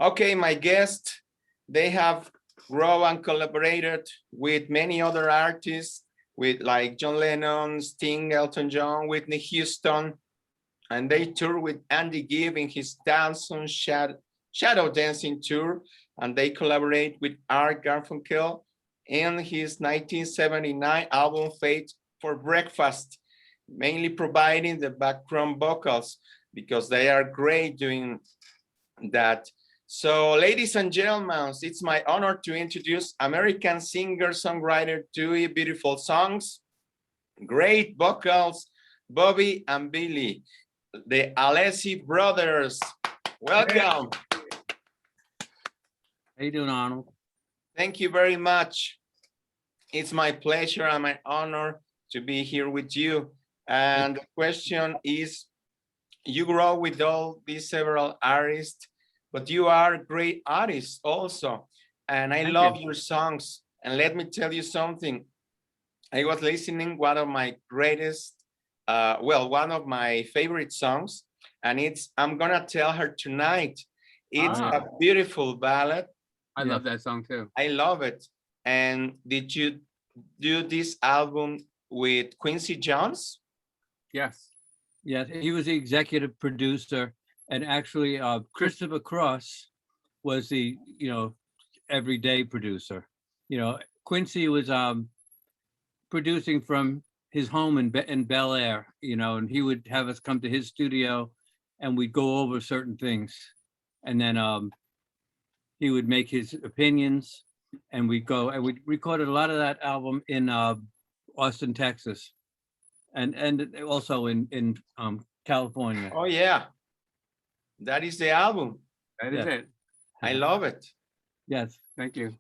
Okay, my guest, they have grown and collaborated with many other artists, with like John Lennon, Sting, Elton John, Whitney Houston, and they tour with Andy Gibb in his Dance on Shadow Dancing tour, and they collaborate with Art Garfunkel in his 1979 album Fate for Breakfast, mainly providing the background vocals because they are great doing that. So, ladies and gentlemen, it's my honor to introduce American singer-songwriter, two beautiful songs, great vocals, Bobby and Billy, the Alessi Brothers. Welcome. How you doing, Arnold? Thank you very much. It's my pleasure and my honor to be here with you. And the question is, you grow with all these several artists, but you are great artists also. And I love your songs. And let me tell you something. I was listening one of my greatest, one of my favorite songs, and it's I'm Gonna Tell Her Tonight. It's a beautiful ballad. I love that song too. I love it. And did you do this album with Quincy Jones? Yes. Yes, he was the executive producer, and actually Christopher Cross was the, everyday producer. Quincy was producing from his home in Bel Air, and he would have us come to his studio and we'd go over certain things. And then he would make his opinions, and we'd go and we recorded a lot of that album in Austin, Texas, and also in California. Oh yeah, that is the album. That is it. I love it. Yes, thank you.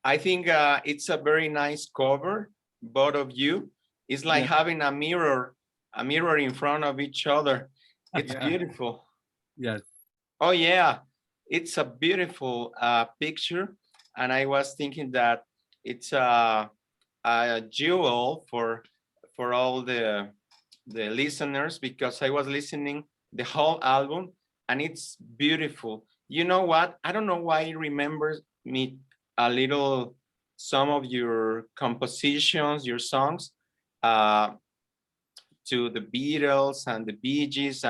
I think it's a very nice cover, both of you. It's like having a mirror in front of each other. It's beautiful. Yes. Oh yeah, it's a beautiful picture, and I was thinking that it's a jewel for all the listeners, because I was listening the whole album and it's beautiful. You know what? I don't know why it remembers me a little some of your compositions, your songs, to the Beatles and the Bee Gees,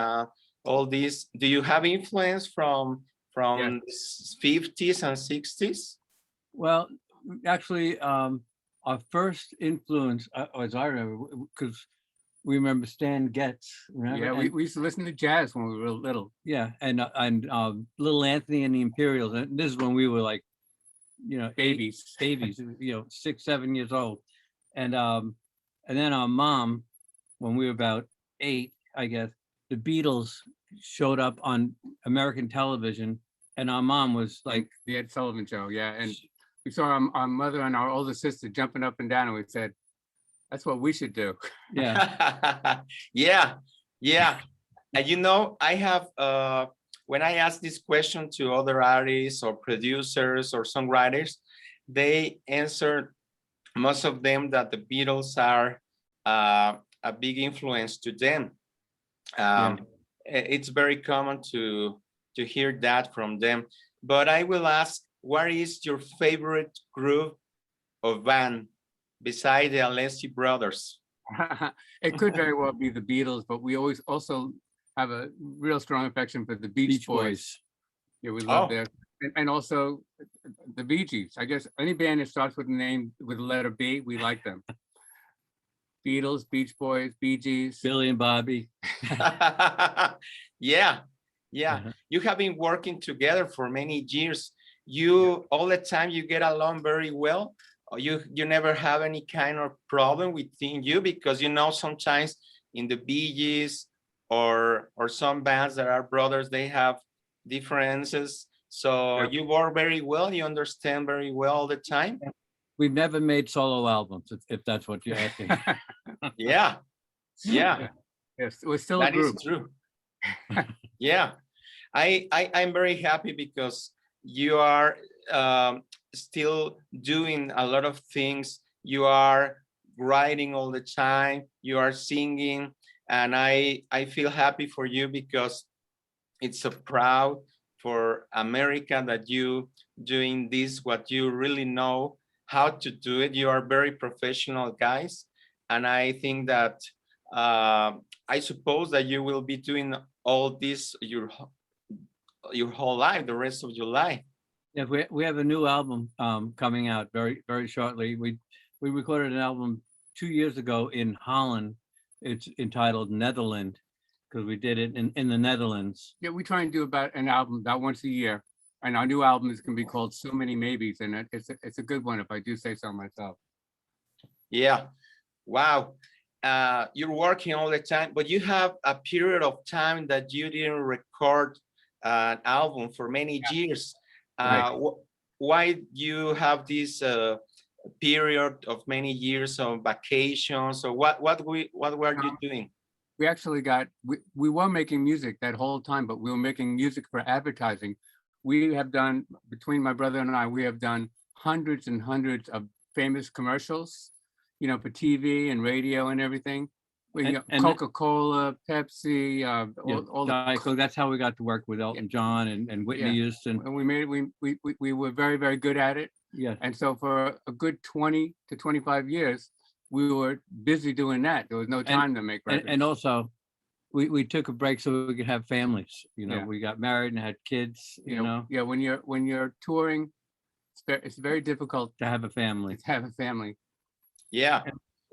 all these. Do you have influence from the 50s and 60s? Well, actually, our first influence, as I remember, because we remember Stan Getz. Remember? Yeah, we used to listen to jazz when we were little. Yeah, and Little Anthony and the Imperials. And this is when we were like, babies, 6, 7 years old. And then our mom, when we were about 8, I guess, the Beatles showed up on American television, and our mom was like, the Ed Sullivan Show. Yeah, and we saw our mother and our older sister jumping up and down, and we said, that's what we should do. Yeah. yeah. And I have, when I ask this question to other artists or producers or songwriters, they answer, most of them, that the Beatles are a big influence to them. It's very common to hear that from them. But I will ask, what is your favorite group of band beside the Alessi Brothers? It could very well be the Beatles, but we always also have a real strong affection for the Beach Boys. Yeah, we love that. And also the Bee Gees. I guess any band that starts with a name with the letter B, we like them. Beatles, Beach Boys, Bee Gees. Billy and Bobby. Yeah. You have been working together for many years. You all the time you get along very well. You never have any kind of problem within you, because sometimes in the Bee Gees or some bands that are brothers, they have differences. So you work very well. You understand very well all the time. We've never made solo albums, if that's what you're asking. Yeah. Yes, we're still a group. That is true. Yeah, I'm very happy because you are still doing a lot of things. You are writing all the time. You are singing, and I feel happy for you, because it's so proud for America that you doing this, what you really know how to do it. You are very professional guys. And I think that I suppose that you will be doing all this your whole life, the rest of your life. Yeah, we have a new album coming out very shortly. We recorded an album 2 years ago in Holland. It's entitled Netherland because we did it in the Netherlands. Yeah, we try and do about an album about once a year. And our new album is going to be called So Many Maybes. And it's a good one, if I do say so myself. Yeah. Wow. You're working all the time, but you have a period of time that you didn't record an album for many years. Right. Why you have this period of many years of vacations, or what were you doing? We actually we were making music that whole time, but we were making music for advertising. We have done, between my brother and I, we have done hundreds and hundreds of famous commercials, you know, for TV and radio and everything. And Coca-Cola, Pepsi, all the. Diet Coke. That's how we got to work with Elton John and Whitney Houston. And we were very good at it. Yeah. And so for a good 20 to 25 years, we were busy doing that. There was no time to make records. And also, we took a break so we could have families. You know, Yeah. we got married and had kids. You know, Yeah, when you're touring, it's very difficult to have a family. to have a family. Yeah.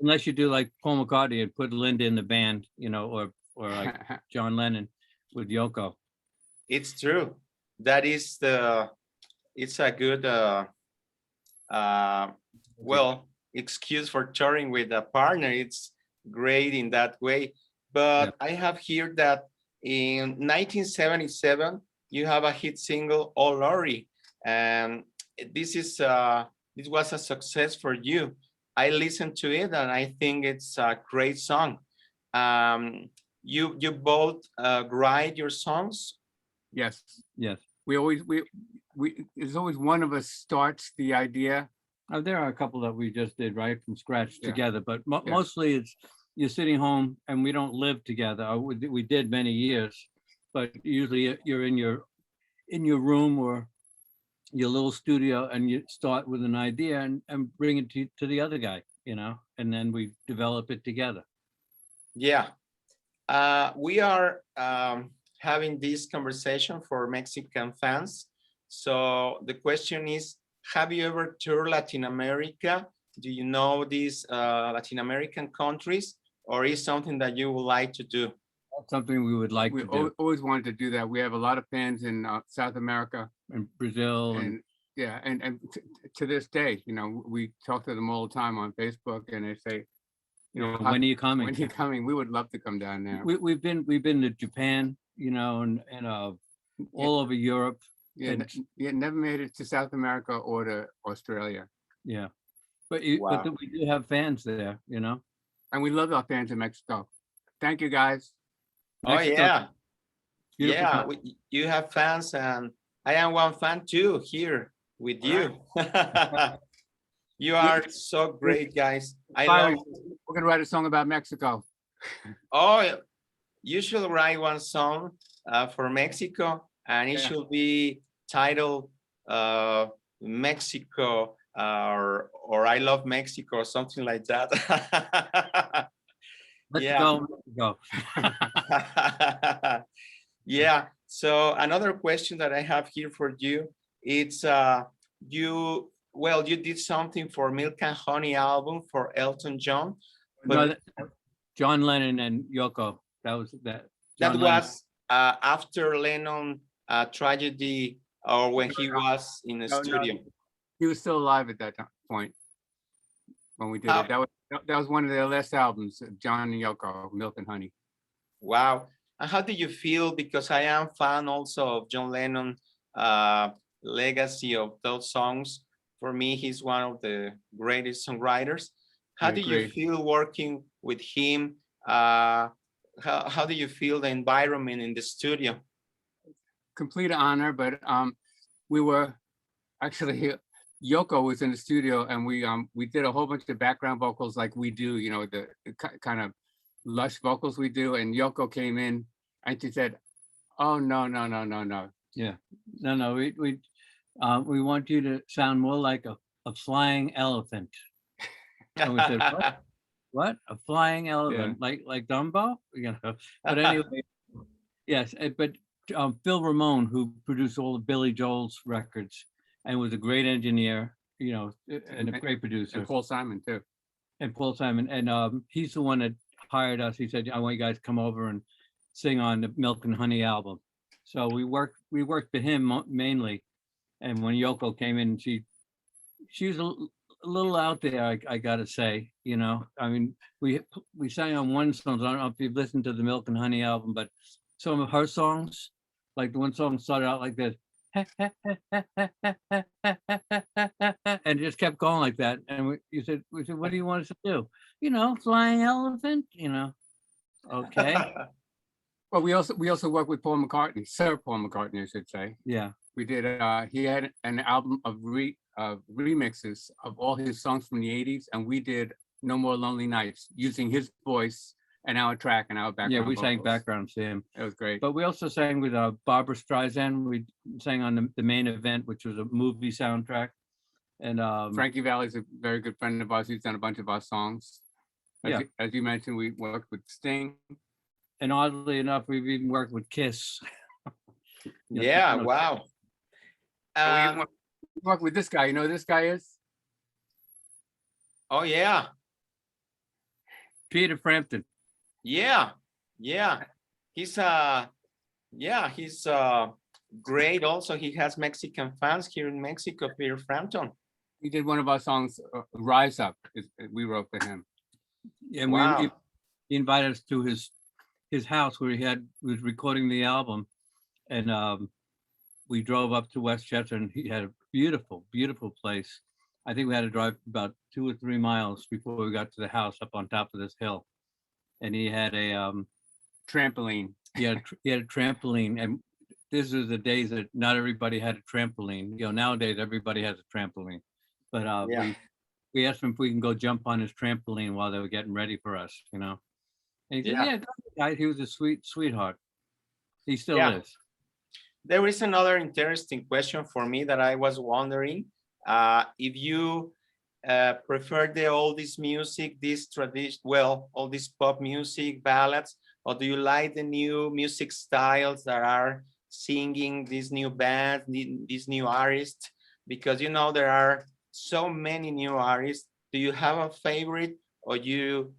Unless you do like Paul McCartney and put Linda in the band, you know, or like John Lennon with Yoko. It's true. That is it's a good well, excuse for touring with a partner. It's great in that way. But I have heard that in 1977 you have a hit single, "Oh Laurie," and this was a success for you. I listened to it and I think it's a great song. You both write your songs? Yes. Yes. We there's always one of us starts the idea. There are a couple that we just did right from scratch Yeah. together, but mostly it's you're sitting home and we don't live together. We did many years, but usually you're in your room or your little studio and you start with an idea and bring it to the other guy, you know, and then we develop it together. Yeah. We are having this conversation for Mexican fans. So the question is, have you ever toured Latin America? Do you know these Latin American countries, or is something that you would like to do? That's something we would like We to do. always wanted to do that. We have a lot of fans in South America In Brazil and to this day, you know, we talk to them all the time on Facebook and they say, you know, when are you coming? when are you coming? We would love to come down there. We've been to Japan, you know, and all over Europe. Yeah, never made it to South America or to Australia. Yeah, but Wow. we do have fans there, you know. And we love our fans in Mexico. Thank you, guys. Oh Mexico, yeah, beautiful yeah. country. You have fans, and I am one fan too here with you. You are so great, guys. I Byron, love. we're gonna write a song about Mexico. Oh, you should write one song for Mexico, and it Yeah. should be titled Mexico or I love Mexico or something like that. Let's Yeah. go. Yeah. So another question that I have here for you, it's you did something for Milk and Honey album for Elton John, but John Lennon and Yoko. That was that. that John Lennon. was after Lennon tragedy or when he was in the No. studio. He was still alive at that point when we did it. That was one of their last albums, John and Yoko, Milk and Honey. Wow. And how do you feel? Because I am fan also of John Lennon legacy of those songs. For me, he's one of the greatest songwriters. How I do you agree. feel working with him? How do you feel the environment in the studio? Complete honor, but we were actually Yoko was in the studio and we did a whole bunch of background vocals like we do, you know, the kind of lush vocals we do. And Yoko came in and she said, "Oh no. Yeah. No, we want you to sound more like a flying elephant. And we said, what? What? A flying elephant, like Dumbo? You know. But anyway, yes. But Phil Ramone, who produced all of Billy Joel's records and was a great engineer, you know, and a great producer. And Paul Simon too. And Paul Simon, and he's the one that hired us. He said, "I want you guys to come over and sing on the Milk and Honey album." So we worked for him mainly. And when Yoko came in, she was a little out there, I gotta say. You know, I mean, we sang on one song. I don't know if you've listened to the Milk and Honey album, but some of her songs, like the one song started out like this. And it just kept going like that. And we said, what do you want us to do? You know, flying elephant, you know. Okay. Well, we also worked with Paul McCartney, Sir Paul McCartney, I should say. Yeah. We did, he had an album of remixes of all his songs from the 80s, and we did No More Lonely Nights using his voice and our track and our background. Yeah, we sang vocals. backgrounds to him. It was great. But we also sang with Barbara Streisand. We sang on the Main Event, which was a movie soundtrack. And Frankie Valli's a very good friend of ours. He's done a bunch of our songs. As you mentioned, we worked with Sting. And oddly enough, we've even worked with Kiss. Yeah, wow. We worked with this guy. You know who this guy is? Oh yeah. Peter Frampton. Yeah. He's great. Also, he has Mexican fans here in Mexico, Peter Frampton. He did one of our songs, Rise Up. We wrote for him. And Wow. he invited us to his house where he was recording the album. And we drove up to Westchester, and he had a beautiful, beautiful place. I think we had to drive about 2 or 3 miles before we got to the house up on top of this hill. And he had a trampoline. He had a trampoline, and this was the days that not everybody had a trampoline. You know, nowadays everybody has a trampoline. But we asked him if we can go jump on his trampoline while they were getting ready for us. You know, and he said, "Yeah, go ahead, guys." He was a sweetheart. He still is. There is another interesting question for me that I was wondering if you prefer the oldies music, this tradition, all this pop music, ballads, or do you like the new music styles that are singing these new bands, these new artists? Because you know there are so many new artists. Do you have a favorite, or you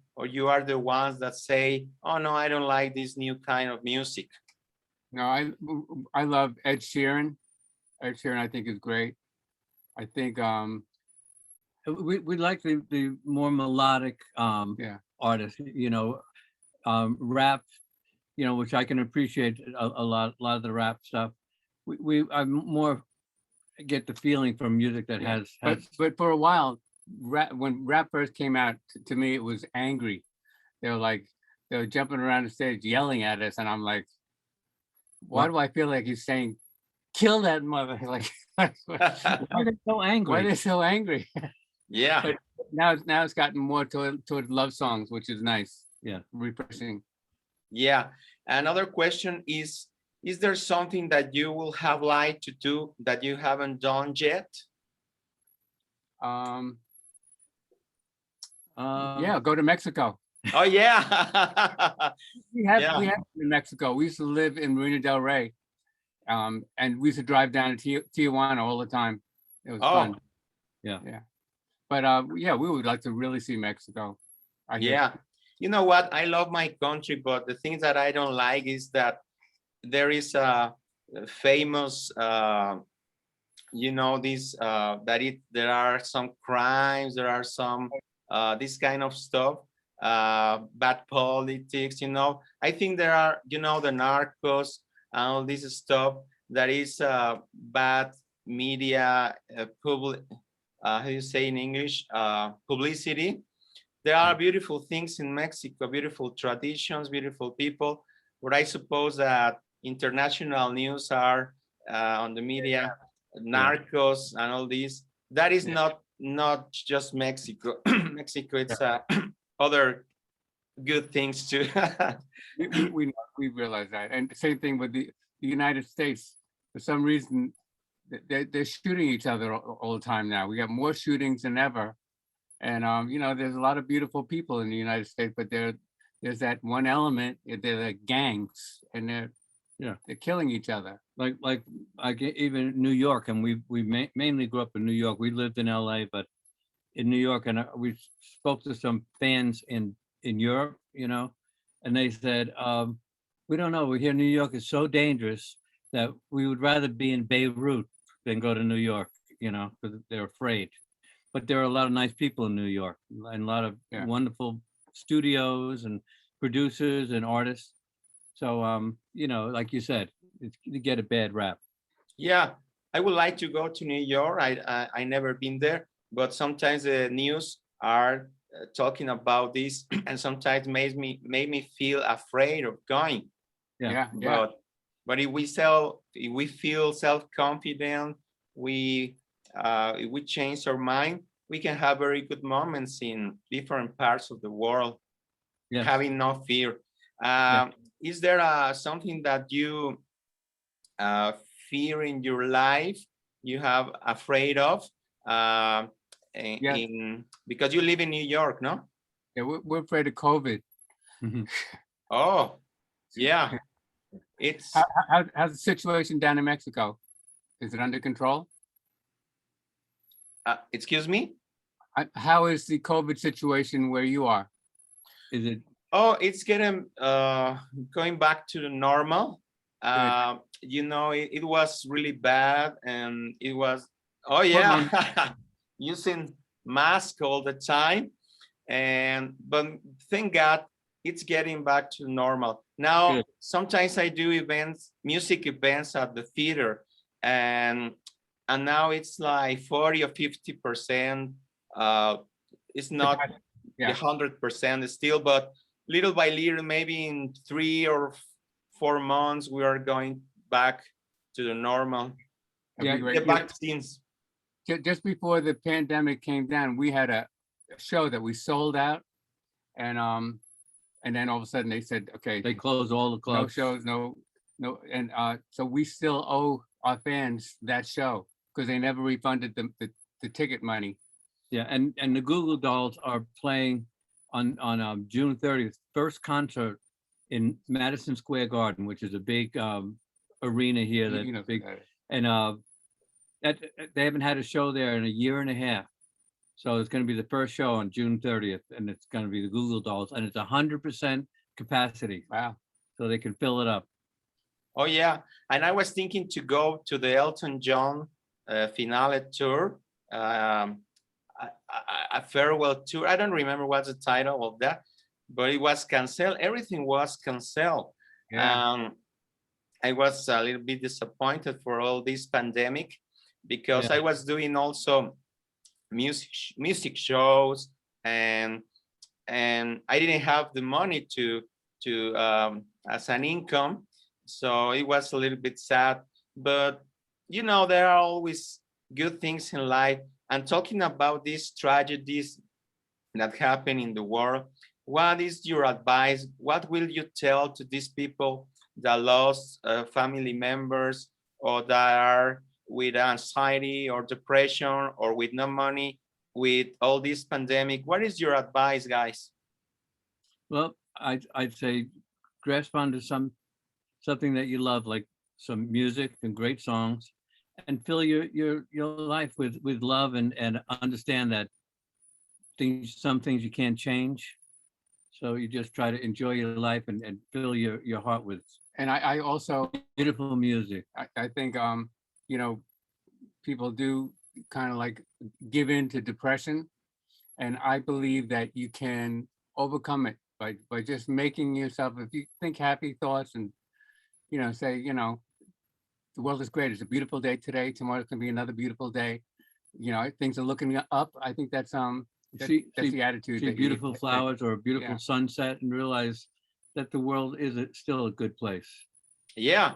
are the ones that say, "Oh no, I don't like this new kind of music"? No, I love Ed Sheeran. Ed Sheeran, I think, is great. I think we like the more melodic artists, you know, rap, you know, which I can appreciate a lot of the rap stuff. I more get the feeling from music that has. But for a while, when rap first came out, to me it was angry. They were jumping around the stage yelling at us, and I'm like, why do I feel like he's saying, "Kill that mother"? Like, why are they so angry? Why are they so angry? Yeah. But now it's gotten more toward love songs, which is nice. Yeah, refreshing. Yeah. Another question is there something that you will have liked to do that you haven't done yet? Yeah, go to Mexico. Oh yeah. we have in Mexico. We used to live in Marina del Rey, and we used to drive down to Tijuana all the time. It was fun. Yeah. But we would like to really see Mexico. You know what? I love my country, but the things that I don't like is that there is a famous, you know, this there are some crimes, there are some this kind of stuff. Bad politics, you know. I think there are, you know, the narcos and all this stuff that is bad media, how do you say in English, publicity. There are beautiful things in Mexico, beautiful traditions, beautiful people, but I suppose that international news are on the media, narcos and all this. That is not just Mexico. Mexico, it's other good things too. we realize that, and the same thing with the United States. for some reason, they're shooting each other all the time now. We got more shootings than ever. And, you know, there's a lot of beautiful people in the United States, but there's that one element, they're like gangs, and they're killing each other. Like even New York, and we mainly grew up in New York. We lived in LA, but in New York, and we spoke to some fans in Europe, you know, and they said, we don't know, we hear New York is so dangerous that we would rather be in Beirut than go to New York, you know, because they're afraid. But there are a lot of nice people in New York, and a lot of wonderful studios and producers and artists. So, you know, like you said, you get a bad rap. Yeah, I would like to go to New York. I never been there, but sometimes the news are talking about this, and sometimes made me feel afraid of going. Yeah. But if we feel self-confident, if we change our mind, we can have very good moments in different parts of the world, having no fear. Is there something that you fear in your life, you have afraid of, because you live in New York, no? Yeah, we're afraid of COVID. Oh, yeah. It's how's the situation down in Mexico? Is it under control? Excuse me? How is the COVID situation where you are? Is it? Oh, it's getting going back to the normal. You know, it was really bad, and it was, oh yeah, using mask all the time, but thank God it's getting back to normal now. Good. Sometimes I do music events at the theater, and now it's like 40 or 50%. It's not 100% still, but little by little, maybe in 3 or 4 months, we are going back to the normal. The vaccines. Just before the pandemic came down, we had a show that we sold out, and then all of a sudden they said, okay, they closed all the clubs. No shows, no, and so we still owe our fans that show because they never refunded the ticket money. Yeah, and the Google Dolls are playing on June 30th, first concert in Madison Square Garden, which is a big arena here. That's big, and that they haven't had a show there in a year and a half. So it's going to be the first show on June 30th, and it's going to be the Google Dolls, and it's 100% capacity. Wow! So they can fill it up. Oh yeah, and I was thinking to go to the Elton John finale tour, a farewell tour. I don't remember what's the title of that, but it was canceled. Everything was canceled. Yeah. I was a little bit disappointed for all this pandemic, because I was doing also music shows, and I didn't have the money to as an income, so it was a little bit sad. But you know, there are always good things in life. And talking about these tragedies that happen in the world, what is your advice? What will you tell to these people that lost family members, or that are with anxiety or depression, or with no money, with all this pandemic? What is your advice, guys? Well, I'd say grasp onto something that you love, like some music and great songs, and fill your life with love, and understand that some things you can't change. So you just try to enjoy your life and fill your heart with. And I also beautiful music. I think you know, people do kind of like give in to depression, and I believe that you can overcome it by just making yourself, if you think happy thoughts, and you know, say, you know, the world is great. It's a beautiful day today. Tomorrow's gonna be another beautiful day. You know, things are looking up. I think that's that's the attitude. See beautiful flowers or a beautiful sunset, and realize that the world is still a good place. Yeah,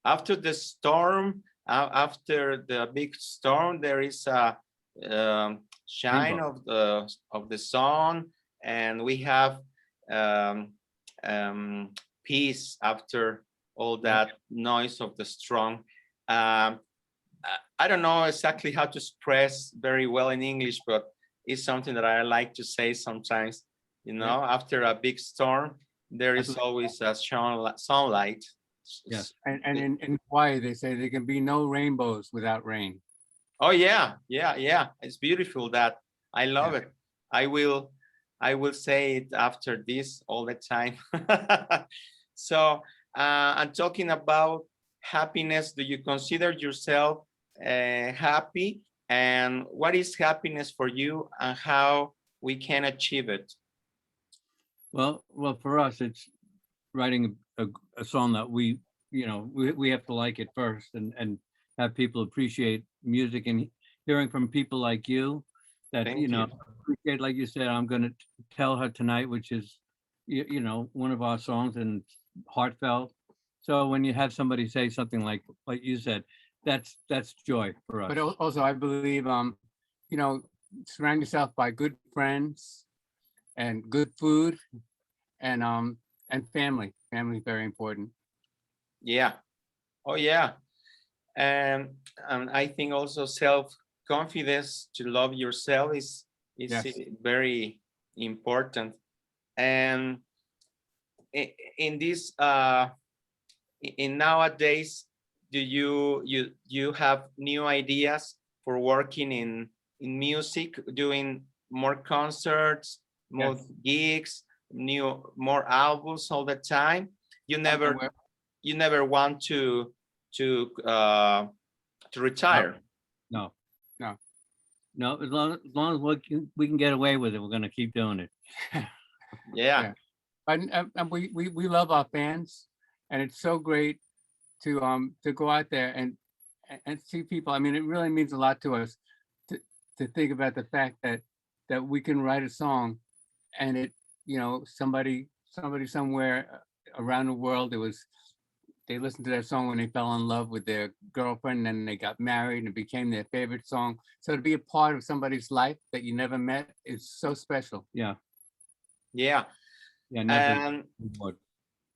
after the storm, after the big storm, there is a shine of the sun, and we have peace after all that noise of the storm. Um, I don't know exactly how to express very well in English, but it's something that I like to say sometimes. You know, after a big storm, there is always a sunlight. Yes. And in Hawaii, they say there can be no rainbows without rain. Oh yeah, yeah, yeah. It's beautiful that. I love it. I will say it after this all the time. So I'm talking about happiness. Do you consider yourself happy? And what is happiness for you, and how we can achieve it? Well, for us, it's writing a song that we have to like it first, and have people appreciate music, and hearing from people like you that, Thank you. appreciate, like you said, I'm going to tell her tonight, which is, one of our songs, and heartfelt. So when you have somebody say something like you said, that's joy for us. But also, I believe, surround yourself by good friends and good food and family. Family is very important. Yeah. Oh yeah. And I think also self-confidence, to love yourself, is Yes. very important. And in this in nowadays, do you have new ideas for working in music, doing more concerts, more Yes. gigs, more albums all the time? You never want to retire? No, No. no. As long as we can get away with it, we're going to keep doing it. Yeah. And we love our fans, and it's so great to go out there and see people. I mean, it really means a lot to us to think about the fact that we can write a song, and it, somebody somewhere around the world, they listened to that song when they fell in love with their girlfriend, and then they got married and it became their favorite song. So to be a part of somebody's life that you never met is so special. Yeah. Yeah. Nothing.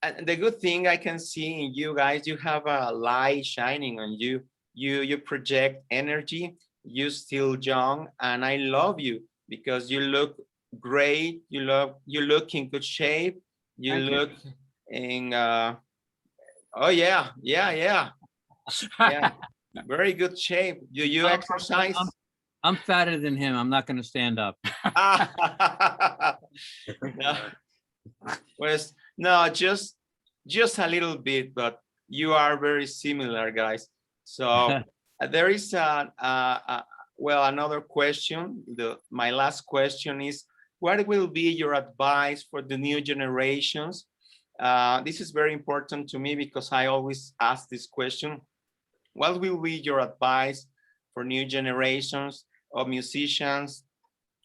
And the good thing I can see in you guys, you have a light shining on you. You project energy. You're still young, and I love you because you look great. You look in good shape. You Thank you. look in oh yeah, very good shape. Do you exercise? I'm fatter than him. I'm not going to stand up. No. Well, no, just a little bit, but you are very similar, guys. So there is well, another question. My last question is, what will be your advice for the new generations? This is very important to me because I always ask this question. What will be your advice for new generations of musicians,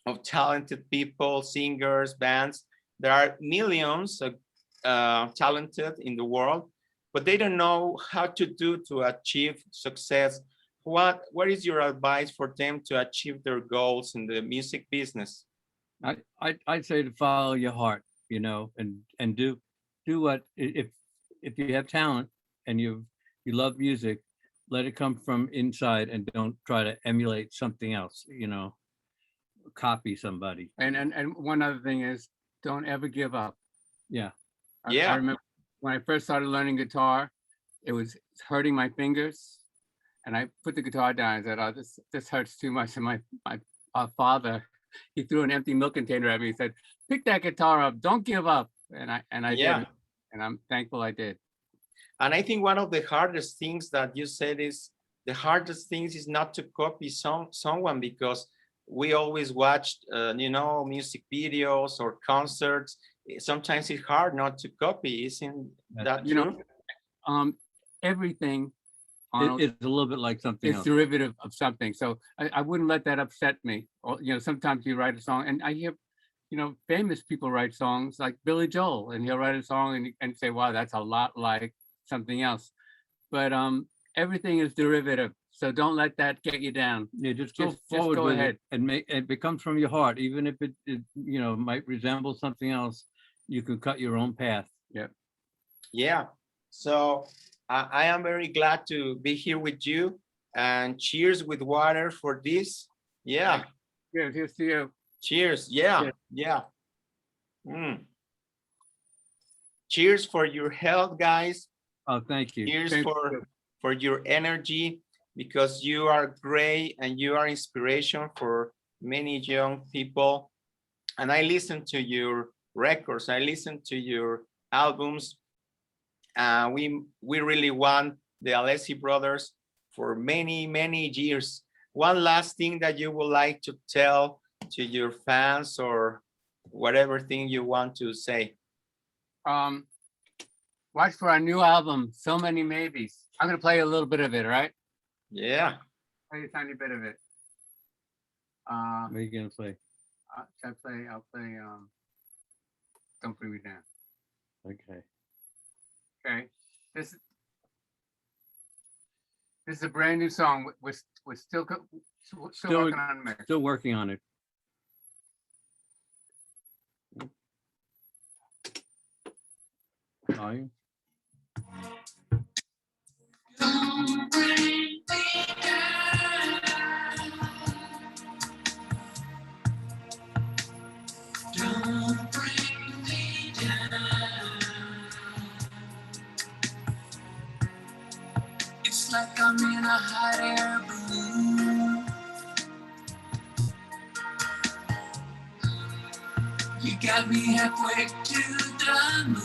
of talented people, singers, bands? There are millions of talented in the world, but they don't know how to achieve success. What is your advice for them to achieve their goals in the music business? I'd say to follow your heart, and do what, if you have talent and you love music, let it come from inside, and don't try to emulate something else, copy somebody. And one other thing is, don't ever give up. Yeah. I remember when I first started learning guitar, it was hurting my fingers, and I put the guitar down and said, "Oh, this hurts too much." And my father, he threw an empty milk container at me. He said, "Pick that guitar up. Don't give up." And I did, and I'm thankful I did. And I think one of the hardest things that you said is, the hardest things is not to copy someone, because we always watched, music videos or concerts. Sometimes it's hard not to copy. Isn't that true? Everything It's a little bit like something it's else. derivative of something. So I wouldn't let that upset me. Or, sometimes you write a song, and I hear, famous people write songs like Billy Joel, and he'll write a song and say, wow, that's a lot like something else. But everything is derivative. So don't let that get you down. Yeah, just go forward go with ahead. it, and it comes from your heart, even if it might resemble something else. You can cut your own path. Yeah. Yeah. So I am very glad to be here with you, and cheers with water for this. Yeah, Yeah, here's to you. cheers. Yeah, yeah. Mm. Cheers for your health, guys. Oh, thank you. Cheers Thank you. for your energy, because you are great and you are inspiration for many young people. And I listen to your records, I listen to your albums. We really want the Alessi Brothers for many, many years. One last thing that you would like to tell to your fans, or whatever thing you want to say. Watch for our new album, So Many Maybes. I'm gonna play a little bit of it, all right? Yeah. Play a tiny bit of it. What are you gonna play? I'll play Don't Bring Me Down. Okay. Okay. This is a brand new song. We're still working on the mix. Still working on it. Volume. Don't bring me down. Don't bring me down. It's like I'm in a hot air balloon. You got me halfway to the moon.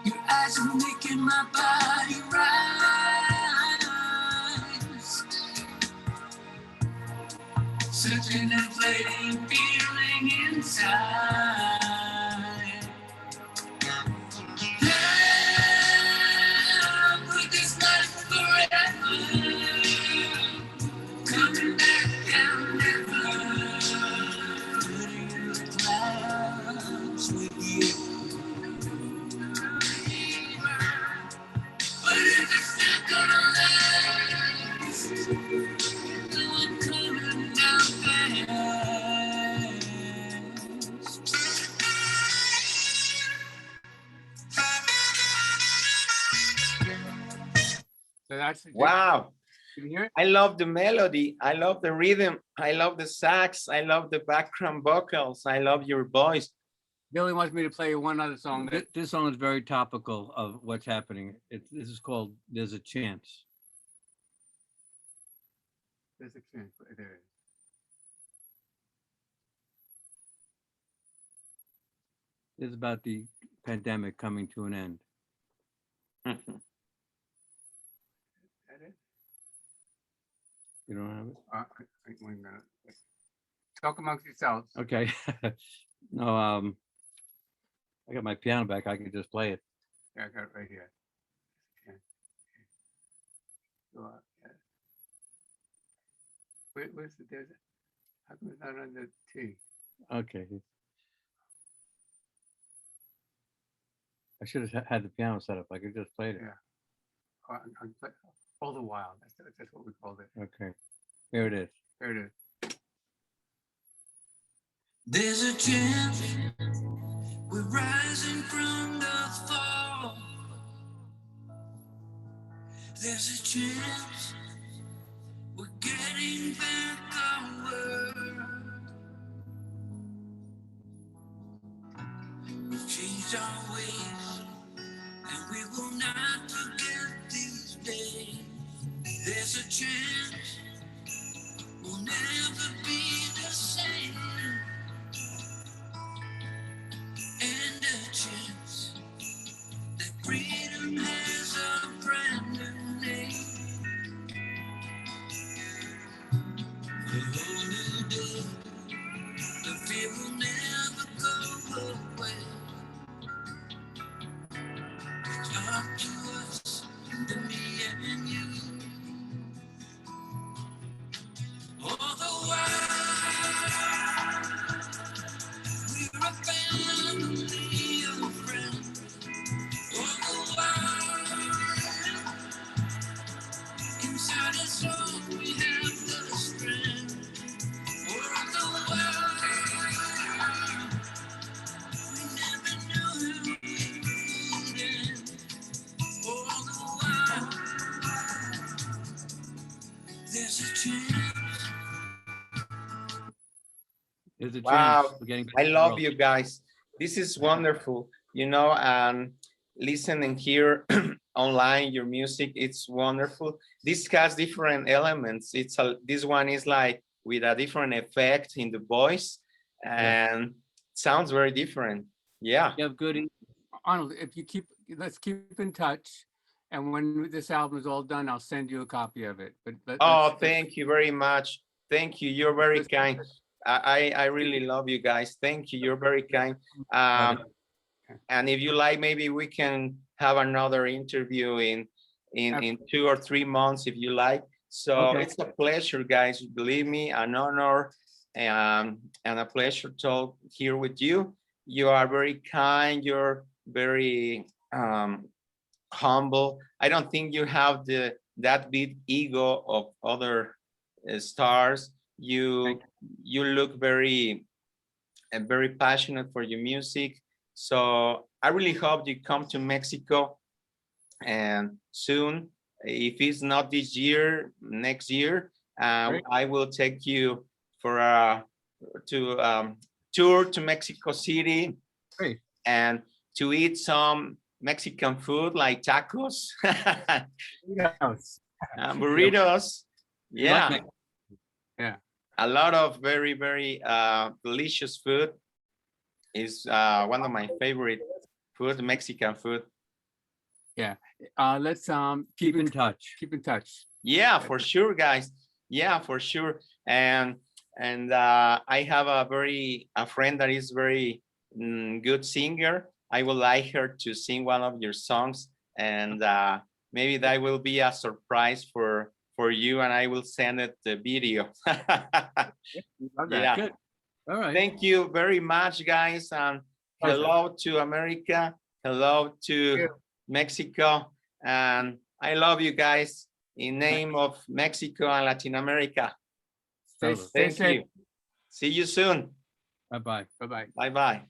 Your eyes are making my body rise. Such an inflating feeling inside. Love with this life forever. Coming back down never. Putting the clouds with you. But if it's not gonna last, then I'm coming down fast. So that's Wow. Can you hear it? I love the melody. I love the rhythm. I love the sax. I love the background vocals. I love your voice. Billy wants me to play one other song. This song is very topical of what's happening. This is called "There's a Chance." There's a chance. There it is. It's about the pandemic coming to an end. That it? You don't have it? Wait a minute. Talk amongst yourselves. Okay. No, I got my piano back. I can just play it. Yeah, I got it right here. Okay. So, yeah. Where's the desert? How come it's not on the T? Okay. I should have had the piano set up. I could just play it. Yeah. I'm play all the while. That's what we called it. Okay. Here it is. There it is. There's a chance we're rising from the fall. There's a chance we're getting back our word. We've changed our ways, and we will not forget these days. There's a chance we'll never be the same. And a chance that freedom has a brand new name. there's a chance. There's a Wow. chance. We're getting. I love you guys. This is wonderful, you know, and listening here online, your music, it's wonderful. This has different elements. This one is like with a different effect in the voice and sounds very different. Yeah. You have good. Arnold, if you let's keep in touch. And when this album is all done, I'll send you a copy of it. But Oh, thank you very much. Thank you. You're very kind. I really love you guys. Thank you. You're very kind. And if you like, maybe we can have another interview in 2 or 3 months, if you like. So it's a pleasure, guys. Believe me, an honor and a pleasure to talk here with you. You are very kind. You're very humble. I don't think you have that big ego of other stars. You look very passionate for your music. So I really hope you come to Mexico and soon. If it's not this year, next year, I will take you for a tour to Mexico City. Great. And to eat some Mexican food like tacos, burritos. Yeah. Yeah. A lot of very, very delicious food. Is one of my favorite food, Mexican food. Yeah. Let's Keep in touch. Keep in touch. Yeah, for sure, guys. Yeah, for sure. And I have a friend that is very good singer. I would like her to sing one of your songs, and maybe that will be a surprise for you, and I will send it the video. Yeah. Good. All right. Thank you very much, guys, and hello to America, hello to Mexico, and I love you guys in name of Mexico and Latin America. Stay Thank safe. you. See you soon. Bye-bye. Bye-bye. Bye-bye.